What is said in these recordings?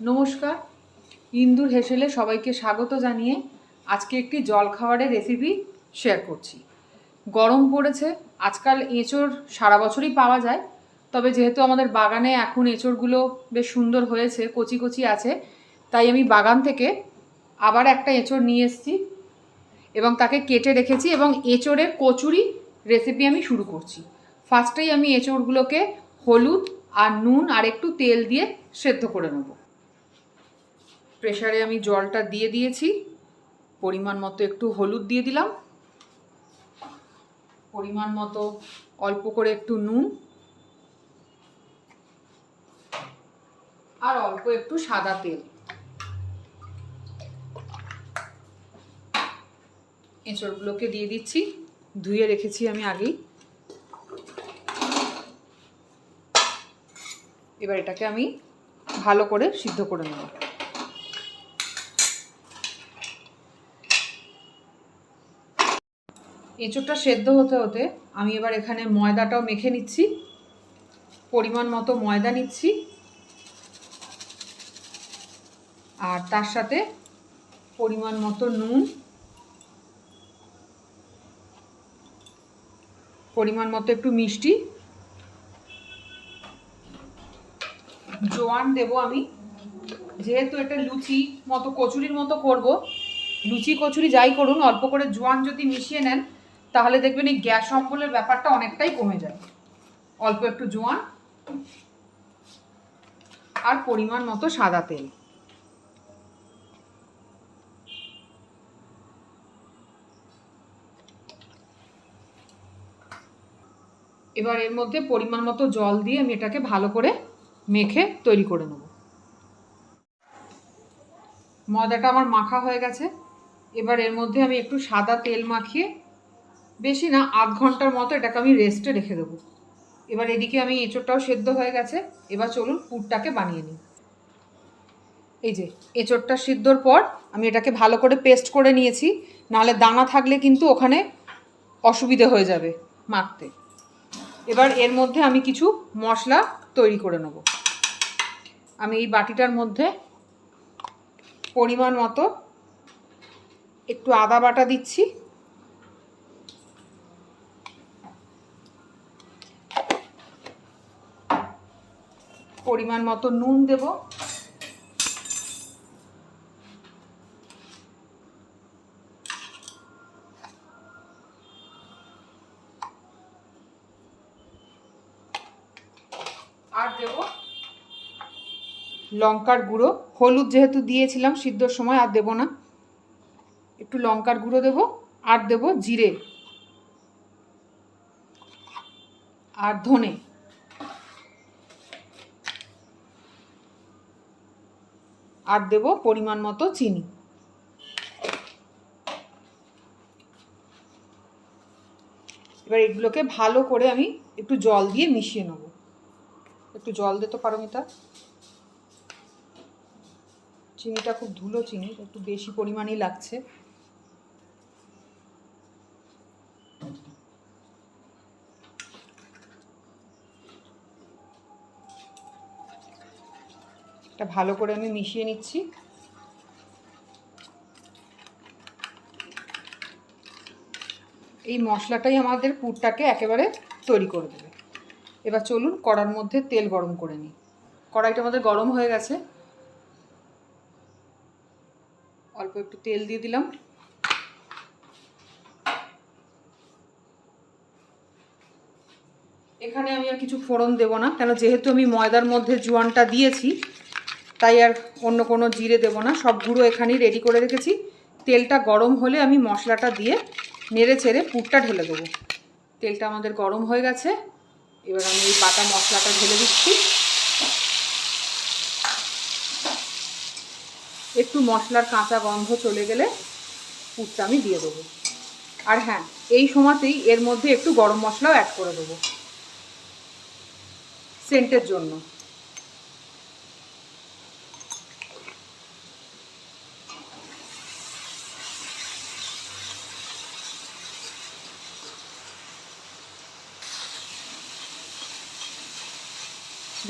নমস্কার, ইন্দুর হেসেলে সবাইকে স্বাগত জানিয়ে আজকে একটি জলখাবারের রেসিপি শেয়ার করছি। গরম পড়েছে, আজকাল এঁচোড় সারা বছরই পাওয়া যায়, তবে যেহেতু আমাদের বাগানে এখন এঁচোড়গুলো বেশ সুন্দর হয়েছে, কচি কচি আছে, তাই আমি বাগান থেকে আবার একটা এঁচোড় নিয়ে এসেছি এবং তাকে কেটে রেখেছি এবং এঁচোড়ের কচুরি রেসিপি আমি শুরু করছি। ফার্স্টেই আমি এঁচোড়গুলোকে হলুদ আর নুন আর একটু তেল দিয়ে সেদ্ধ করে নেব। প্রেসারে আমি জলটা দিয়ে দিয়েছি, পরিমাণ মতো একটু হলুদ দিয়ে দিলাম, পরিমাণ মতো অল্প করে একটু নুন আর অল্প একটু সাদা তেল। এঁচড়গুলোকে দিয়ে দিচ্ছি, ধুয়ে রেখেছি আমি আগেই। এবার এটাকে আমি ভালো করে সিদ্ধ করে নেব। এঁচোড়টা সেদ্ধ হতে হতে আমি এবার এখানে ময়দাটাও মেখে নিচ্ছি। পরিমাণ মতো ময়দা নিচ্ছি আর তার সাথে পরিমাণ মতো নুন, পরিমাণ মতো একটু মিষ্টি, জোয়ান দেবো আমি। যেহেতু এটা লুচি মতো কচুরির মতো করব, লুচি কচুরি যাই করুন অল্প করে জোয়ান যদি মিশিয়ে নেন তাহলে দেখবেন এই গ্যাস অম্বলের ব্যাপারটা অনেকটাই কমে যায়। অল্প একটু জোয়ান আর পরিমাণ মতো সাদা তেল। এবার এর মধ্যে পরিমাণ মতো জল দিয়ে আমি এটাকে ভালো করে মেখে তৈরি করে নেব। ময়দাটা আমার মাখা হয়ে গেছে। এবার এর মধ্যে আমি একটু সাদা তেল মাখিয়ে, বেশি না, আধ ঘন্টার মতো এটাকে আমি রেস্টে রেখে দেবো। এবার এদিকে আমি এঁচোড়টাও সেদ্ধ হয়ে গেছে। এবার চলুন পুরটাকে বানিয়ে নিই। এই যে এঁচোড়টা সিদ্ধর পর আমি এটাকে ভালো করে পেস্ট করে নিয়েছি, নাহলে দানা থাকলে কিন্তু ওখানে অসুবিধে হয়ে যাবে মাখতে। এবার এর মধ্যে আমি কিছু মশলা তৈরি করে নেব। আমি এই বাটিটার মধ্যে পরিমাণ মতো একটু আদা বাটা দিচ্ছি, পরিমাণ মতো নুন দেব, আর দেব লঙ্কার গুঁড়ো। হলুদ যেহেতু দিয়েছিলাম সিদ্ধর সময় আর দেব না, একটু লঙ্কার গুঁড়ো দেব। আর দেব জিরে আর ধনে, আর দেব পরিমাণ মতো চিনি। এবার এগুলোকে ভালো করে আমি একটু জল দিয়ে মিশিয়ে নেব। একটু জল দিতে পারো মিতা, চিনিটা খুব ধুলো চিনি, একটু বেশি পরিমাণেই লাগছে। এটা ভালো করে আমি মিশিয়ে নিচ্ছি। এই মশলাটাই আমাদের পুরটাকে একেবারে তৈরি করে দেবে। এবার চলুন কড়ার মধ্যে তেল গরম করে নিই। কড়াইটা আমাদের গরম হয়ে গেছে, অল্প একটু তেল দিয়ে দিলাম। এখানে আমি আর কিছু ফোড়ন দেব না, কেন যেহেতু আমি ময়দার মধ্যে জোয়ানটা দিয়েছি, তাই আর অন্য কোনো জিরে দেব না। সব গুঁড়ো এখানেই রেডি করে রেখেছি। তেলটা গরম হলে আমি মশলাটা দিয়ে নেড়ে ছেড়ে পুরটা ঢেলে দেবো। তেলটা আমাদের গরম হয়ে গেছে, এবার আমি এই বাটা মশলাটা ঢেলে দিচ্ছি। একটু মশলার কাঁচা গন্ধ চলে গেলে পুরটা আমি দিয়ে দেবো। আর হ্যাঁ, এই সময়তেই এর মধ্যে একটু গরম মশলাও অ্যাড করে দেবো সেন্টের জন্য।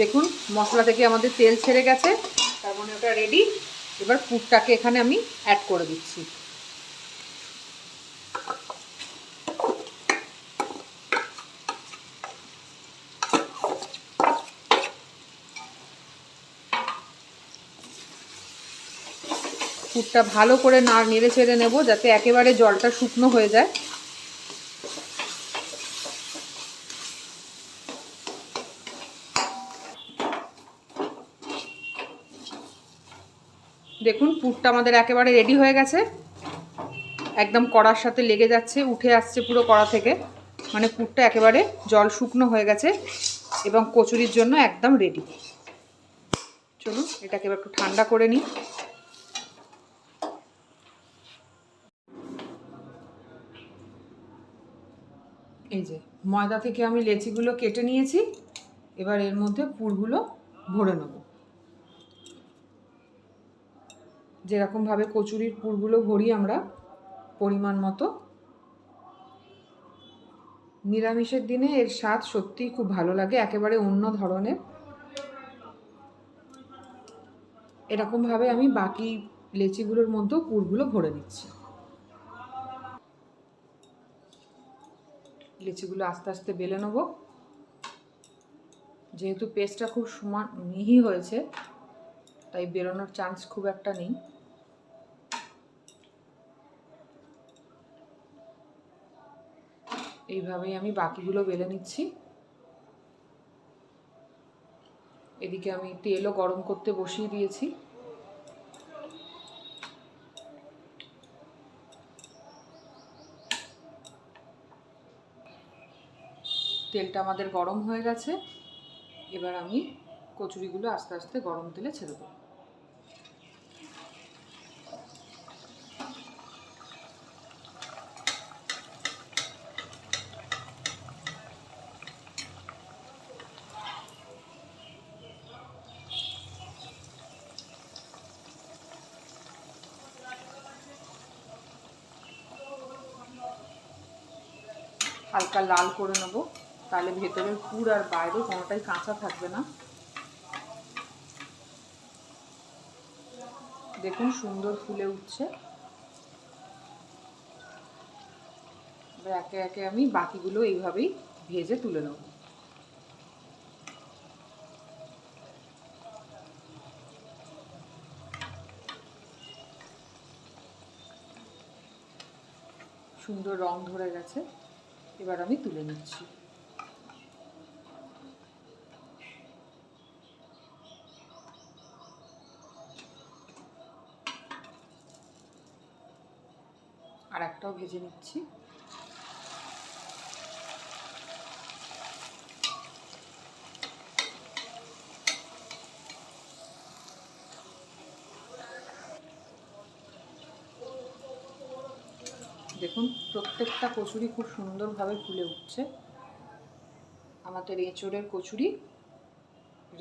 দেখুন মশলা থেকে আমাদের তেল ছেড়ে গেছে। তার মানে ওটা রেডি। এবার পুরটাকে এখানে আমি অ্যাড করে দিচ্ছি। পুরটা ভালো করে নেড়ে চেড়ে নেব যাতে একেবারে জলটা শুকনো হয়ে যায়। দেখুন পুরটা আমাদের একেবারে রেডি হয়ে গেছে, একদম কড়ার সাথে লেগে যাচ্ছে, উঠে আসছে পুরো কড়া থেকে, মানে পুরটা একেবারে জল শুকনো হয়ে গেছে এবং কচুরির জন্য একদম রেডি। চলুন এটাকে এবার একটু ঠান্ডা করে নিই। এই যে ময়দা থেকে আমি লেচিগুলো কেটে নিয়েছি, এবার এর মধ্যে পুরগুলো ভরে নেব। যেরকমভাবে কচুরির পুরগুলো ভরি আমরা পরিমাণ মতো। নিরামিষের দিনে এর স্বাদ সত্যিই খুব ভালো লাগে, একেবারে অন্য ধরনের। এরকমভাবে আমি বাকি লেচিগুলোর মধ্যেও পুরগুলো ভরে নিচ্ছি। লেচিগুলো আস্তে আস্তে বেলে নেব। যেহেতু পেস্টটা খুব সমান মিহি হয়েছে তাই বেরোনোর চান্স খুব একটা নেই। এইভাবেই আমি বাকিগুলো বেলে নিচ্ছি। এদিকে আমি তেলও গরম করতে বসিয়ে দিয়েছি। তেলটা আমাদের গরম হয়ে গেছে, এবার আমি কচুরিগুলো আস্তে আস্তে গরম তেলে ছেড়ে দেবো। হালকা লাল করে নেব, তাহলে ভেতরের পুর আর বাইরে কোনোটাই কাঁচা থাকবে না। দেখুন সুন্দর ফুলে উঠছে। এবার একে একে আমি বাকিগুলো এইভাবেই ভেজে তুলে নেব। সুন্দর রং ধরে গেছে, এবার আমি তুলে নিচ্ছি। আর একটাও ভেজে নিচ্ছি। দেখুন প্রত্যেকটা কচুরি খুব সুন্দরভাবে ফুলে উঠছে। আমাদের এঁচোড়ের কচুরি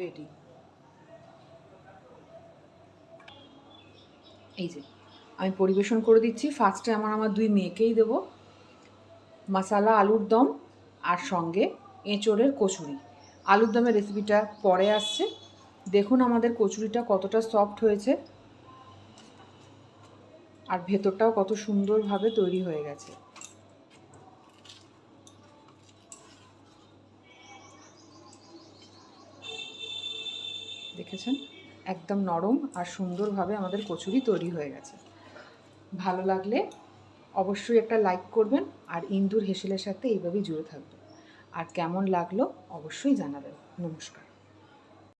রেডি। এই যে আমি পরিবেশন করে দিচ্ছি। ফার্স্টে আমার দুই মেয়েকেই দেবো মশালা আলুর দম আর সঙ্গে এঁচোড়ের কচুরি। আলুর দমের রেসিপিটা পরে আসছে। দেখুন আমাদের কচুরিটা কতটা সফট হয়েছে আর ভেতরটাও কত সুন্দরভাবে তৈরি হয়ে গেছে। দেখেছেন একদম নরম আর সুন্দরভাবে আমাদের কচুরি তৈরি হয়ে গেছে। ভালো লাগলে অবশ্যই একটা লাইক করবেন আর ইন্দুর হেসেলের সাথে এইভাবেই জুড়ে থাকবেন। আর কেমন লাগলো অবশ্যই জানাবেন। নমস্কার।